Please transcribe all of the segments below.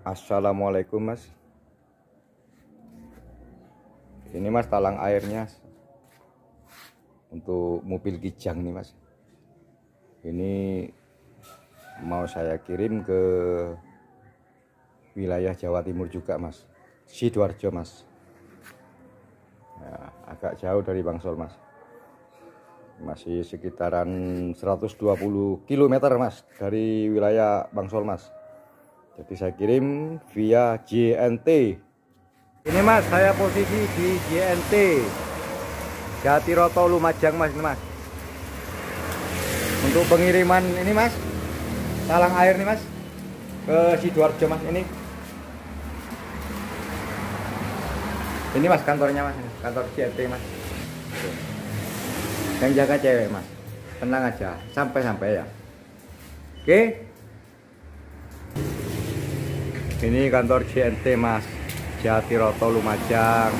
Assalamualaikum mas. Ini mas talang airnya untuk mobil Kijang nih mas. Ini mau saya kirim ke wilayah Jawa Timur juga mas, Sidoarjo mas. Nah, agak jauh dari Bangsol mas, masih sekitaran 120 km mas dari wilayah Bangsol mas. Jadi saya kirim via JNT. Ini mas, saya posisi di JNT Jatiroto Lumajang mas, ini mas. Untuk pengiriman ini mas, talang air nih mas, ke Sidoarjo mas. Ini mas kantornya mas, kantor JNT mas. Yang jaga cewek mas, tenang aja, sampai ya. Oke. Ini kantor JNT mas, Jatiroto Lumajang.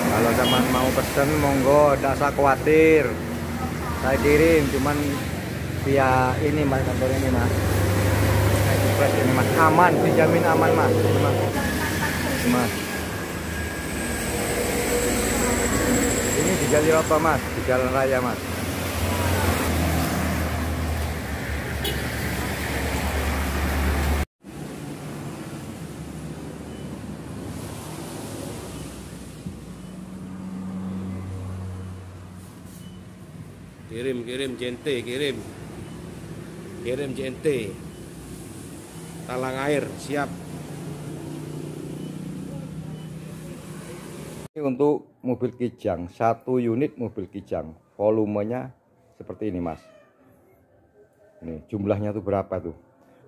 Kalau teman mau pesen monggo, tidak usah khawatir, saya kirim cuman via ini mas, kantor ini mas. Express ini mas, aman, dijamin aman mas. Ini mas. Ini di Jatiroto mas, di jalan raya mas. Kirim JNT, kirim JNT, talang air siap. Ini untuk mobil Kijang, 1 unit mobil Kijang, volumenya seperti ini mas. Ini jumlahnya tuh berapa tuh?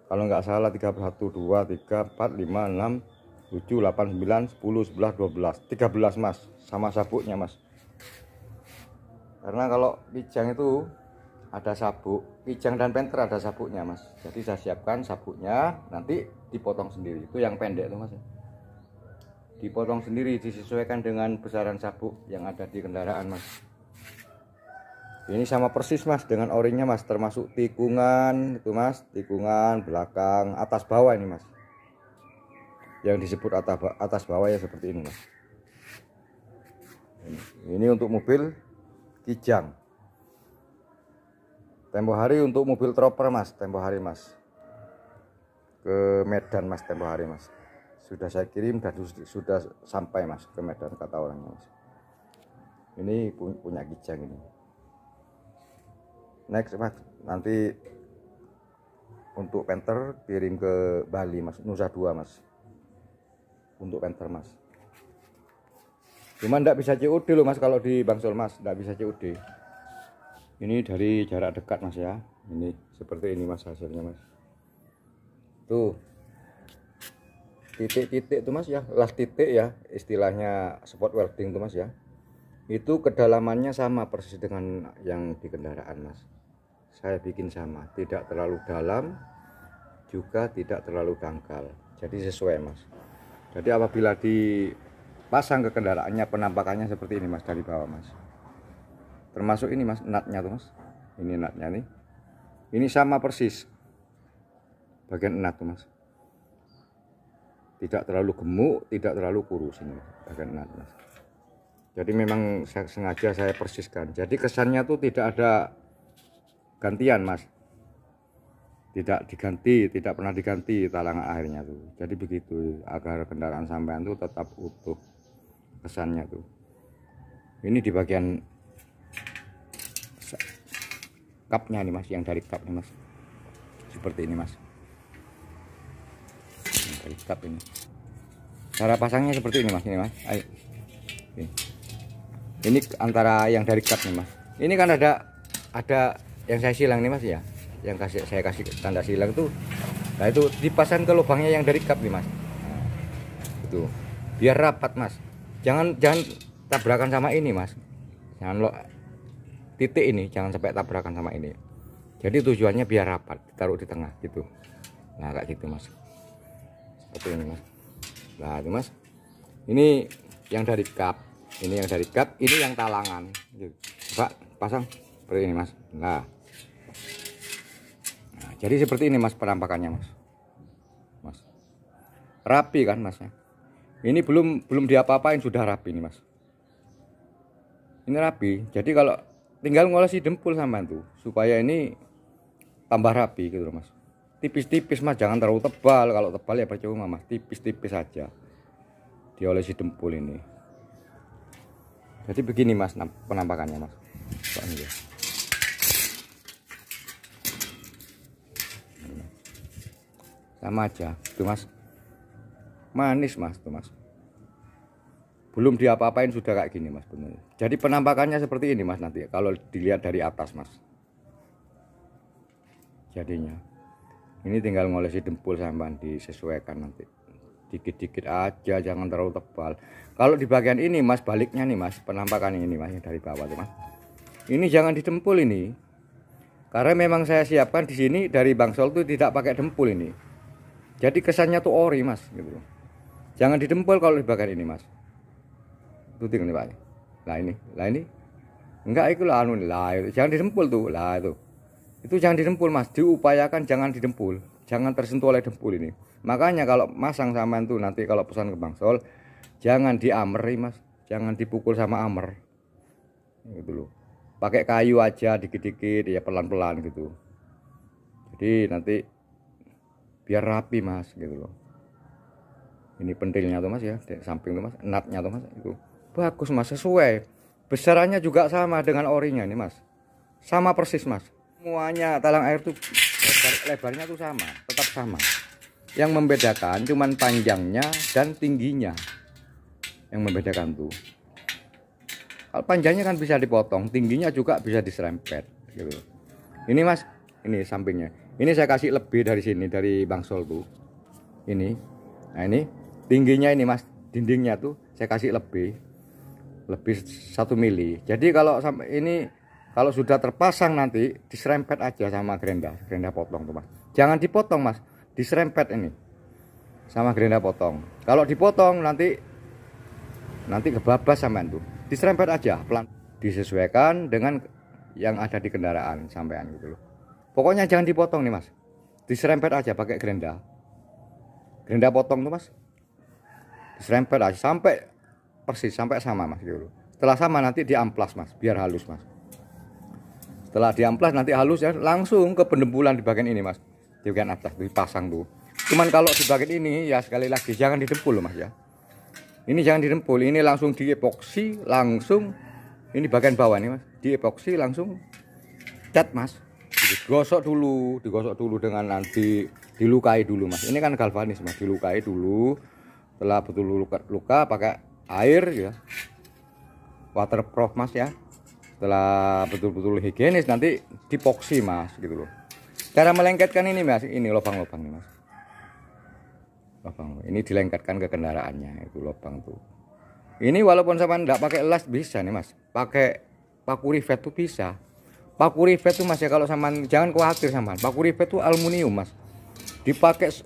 Kalau nggak salah 31, 2, 3, 4, 5, 6, 7, 8, 9, 10, 11, 12, 13 mas, sama sabuknya mas. Karena kalau Kijang itu ada sabuk, Kijang dan Panther ada sabuknya mas. Jadi saya siapkan sabuknya, nanti dipotong sendiri. Itu yang pendek tuh mas. Dipotong sendiri, disesuaikan dengan besaran sabuk yang ada di kendaraan mas. Ini sama persis mas dengan orinya mas, termasuk tikungan itu mas, tikungan belakang, atas bawah ini mas. Yang disebut atas bawah ya seperti ini mas. Ini untuk mobil Kijang. Tempo hari untuk mobil Trooper mas, tempo hari mas, ke Medan mas, tempo hari mas. Sudah saya kirim dan sudah sampai mas ke Medan kata orangnya mas. Ini punya Kijang ini. Next mas, nanti untuk Panther kirim ke Bali mas, Nusa Dua mas. Untuk Panther mas. Cuman tidak bisa COD loh mas, kalau di Bangsol mas tidak bisa COD. Ini dari jarak dekat mas ya. Ini seperti ini mas hasilnya mas. Tuh titik-titik tuh mas ya, las titik ya, istilahnya spot welding tuh mas ya. Itu kedalamannya sama persis dengan yang di kendaraan mas. Saya bikin sama, tidak terlalu dalam juga tidak terlalu dangkal, jadi sesuai mas. Jadi apabila dipasang ke kendaraannya, penampakannya seperti ini mas dari bawah mas. Termasuk ini mas, nutnya tuh mas. Ini nutnya nih. Ini sama persis bagian nut tuh mas. Tidak terlalu gemuk, tidak terlalu kurus ini mas, bagian nut mas. Jadi memang sengaja saya persiskan. Jadi kesannya tuh tidak ada gantian mas. Tidak diganti, tidak pernah diganti talang airnya tuh. Jadi begitu agar kendaraan sampean tuh tetap utuh kesannya tuh. Ini di bagian kapnya nih mas, yang dari kap nih mas, seperti ini mas. Yang dari kap ini, cara pasangnya seperti ini mas. Ini mas, ayo. Ini antara yang dari kap nih mas. Ini kan ada yang saya silang nih mas ya, yang saya kasih tanda silang tuh. Nah itu dipasang ke lubangnya yang dari kap nih mas. Itu biar rapat mas. Jangan tabrakan sama ini mas. Jangan titik ini jangan sampai tabrakan sama ini. Jadi tujuannya biar rapat, taruh di tengah gitu. Nah kayak gitu mas, seperti ini mas. Nah itu mas, ini yang dari kap, ini yang dari kap, ini yang talangan. Pak pasang seperti ini mas. Nah jadi seperti ini mas penampakannya mas. rapi kan mas. Ini belum diapa-apain sudah rapi nih mas. Ini rapi. Jadi kalau tinggal ngolesi dempul sama tuh supaya ini tambah rapi gitu loh mas. Tipis-tipis mas, jangan terlalu tebal. Kalau tebal ya percuma mas, tipis-tipis aja diolesi dempul ini. Jadi begini mas penampakannya mas. Sama aja tuh mas, manis mas tuh mas, belum diapa-apain sudah kayak gini mas bener. Jadi penampakannya seperti ini mas nanti kalau dilihat dari atas mas. Jadinya ini tinggal ngolesi dempul sampai disesuaikan nanti dikit-dikit aja, jangan terlalu tebal. Kalau di bagian ini mas, baliknya nih mas, penampakan ini mas yang dari bawah tuh mas, ini jangan didempul ini, karena memang saya siapkan di sini dari bangsol tuh tidak pakai dempul ini. Jadi kesannya tuh ori mas gitu. Jangan didempul kalau di bagian ini mas. Tuh tinggal nih pak. Lah ini. Enggak itu lah anu lah itu. Jangan didempul tuh. Lah itu jangan didempul mas. Diupayakan jangan didempul. Jangan tersentuh oleh dempul ini. Makanya kalau masang samaan tuh nanti kalau pesan ke bangsol jangan diameri mas. Jangan dipukul sama amer. Gitu loh. Pakai kayu aja dikit-dikit ya pelan-pelan gitu. Jadi nanti biar rapi mas gitu loh. Ini pentilnya tuh mas ya, di samping tuh mas, natnya tuh mas, itu bagus mas, sesuai besarannya juga sama dengan orinya nih mas, sama persis mas. Semuanya talang air tuh lebarnya tuh sama, tetap sama. Yang membedakan cuman panjangnya dan tingginya yang membedakan tuh. Kalau panjangnya kan bisa dipotong, tingginya juga bisa diserempet gitu. Ini mas, ini sampingnya. Ini saya kasih lebih dari sini, dari bangsol tuh. Ini. Nah ini tingginya ini mas, dindingnya tuh saya kasih lebih 1 mili. Jadi kalau sampai ini kalau sudah terpasang nanti diserempet aja sama gerenda potong tuh mas. Jangan dipotong mas, diserempet ini sama gerenda potong. Kalau dipotong nanti kebabas sampean tuh. Diserempet aja pelan, disesuaikan dengan yang ada di kendaraan sampean gitu loh. Pokoknya jangan dipotong nih mas, diserempet aja pakai gerenda potong tuh mas, diserempet aja sampai persis, sampai sama mas gitu. Setelah sama nanti diamplas mas, biar halus mas. Setelah diamplas nanti halus ya, langsung ke pendempulan di bagian ini mas, di bagian atas dipasang tuh. Cuman kalau di bagian ini ya sekali lagi jangan didempul loh mas ya. Ini jangan didempul, ini langsung diepoksi, langsung ini bagian bawah nih mas, diepoksi langsung cat mas. Digosok dulu dengan nanti dilukai dulu mas. Ini kan galvanis mas, dilukai dulu. Setelah betul luka pakai air ya, waterproof mas ya. Setelah betul-betul higienis nanti dipoksi mas gitu loh. Cara melengketkan ini mas, ini lubang-lubang nih mas. Lubang ini dilengketkan ke kendaraannya, itu lubang tuh. Ini walaupun sama enggak pakai elas bisa nih mas, pakai paku rivet tuh bisa. Paku rivet tuh mas ya, kalau sama jangan khawatir sama paku rivet tuh aluminium mas, dipakai 5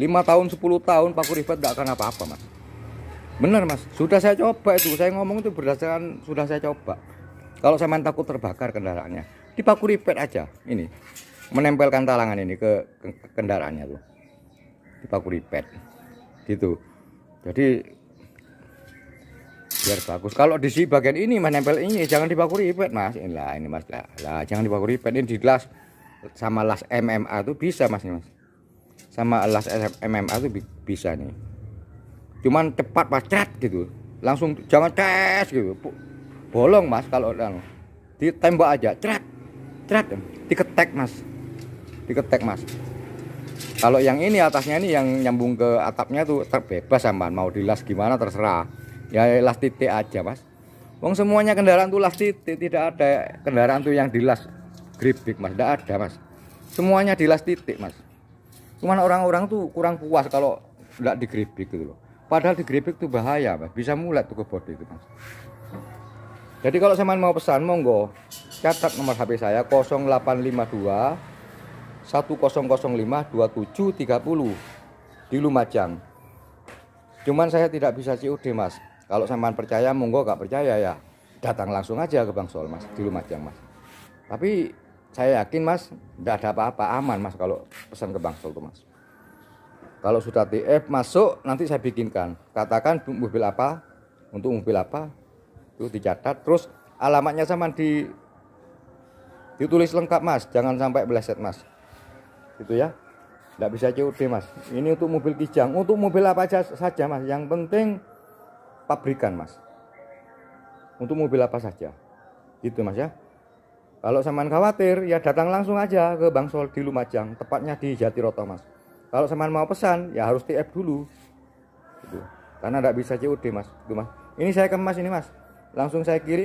tahun 10 tahun paku rivet enggak akan apa-apa mas. Bener mas, sudah saya coba itu, saya ngomong itu berdasarkan sudah saya coba. Kalau sama takut terbakar kendaraannya, di paku rivet aja ini, menempelkan talangan ini ke kendaraannya tuh di paku rivet gitu. Jadi biar bagus. Kalau di sini bagian ini menempel ini jangan di paku rivet mas. Ini mas lah jangan di paku rivet, ini di las sama las MMA tuh bisa mas nih mas. Sama las MMA tuh bisa nih. Cuman cepat mas, cat gitu. Langsung jangan tes gitu. Bolong mas kalau ditembak aja, cret diketek mas. Diketek mas. Kalau yang ini atasnya ini yang nyambung ke atapnya tuh terbebas sama mau dilas gimana terserah. Ya las titik aja mas. Wong semuanya kendaraan tuh las titik, tidak ada kendaraan tuh yang dilas gripik mas, tidak ada mas. Semuanya dilas titik mas. Cuman orang-orang tuh kurang puas kalau tidak digripik gitu loh. Padahal digripik tuh bahaya mas, bisa mulet tuh ke bodi itu mas. Jadi kalau sampean mau pesan monggo catat nomor HP saya 0852 1005 2730 di Lumajang. Cuman saya tidak bisa COD mas. Kalau sampean percaya monggo, gak percaya ya datang langsung aja ke Bangsol mas di Lumajang mas. Tapi saya yakin mas tidak ada apa-apa, aman mas kalau pesan ke Bangsol tuh mas. Kalau sudah TF masuk, nanti saya bikinkan. Katakan mobil apa, untuk mobil apa, itu dicatat. Terus alamatnya sama ditulis lengkap mas, jangan sampai beleset mas. Gitu ya, nggak bisa COD mas. Ini untuk mobil Kijang, untuk mobil apa saja mas. Yang penting pabrikan mas. Untuk mobil apa saja, gitu mas ya. Kalau sampean khawatir, ya datang langsung aja ke Bang Sol di Lumajang, tepatnya di Jatiroto mas. Kalau sampean mau pesan, ya harus TF dulu, gitu. Karena nggak bisa COD mas, gitu mas. Ini saya kemas ini mas, langsung saya kirim.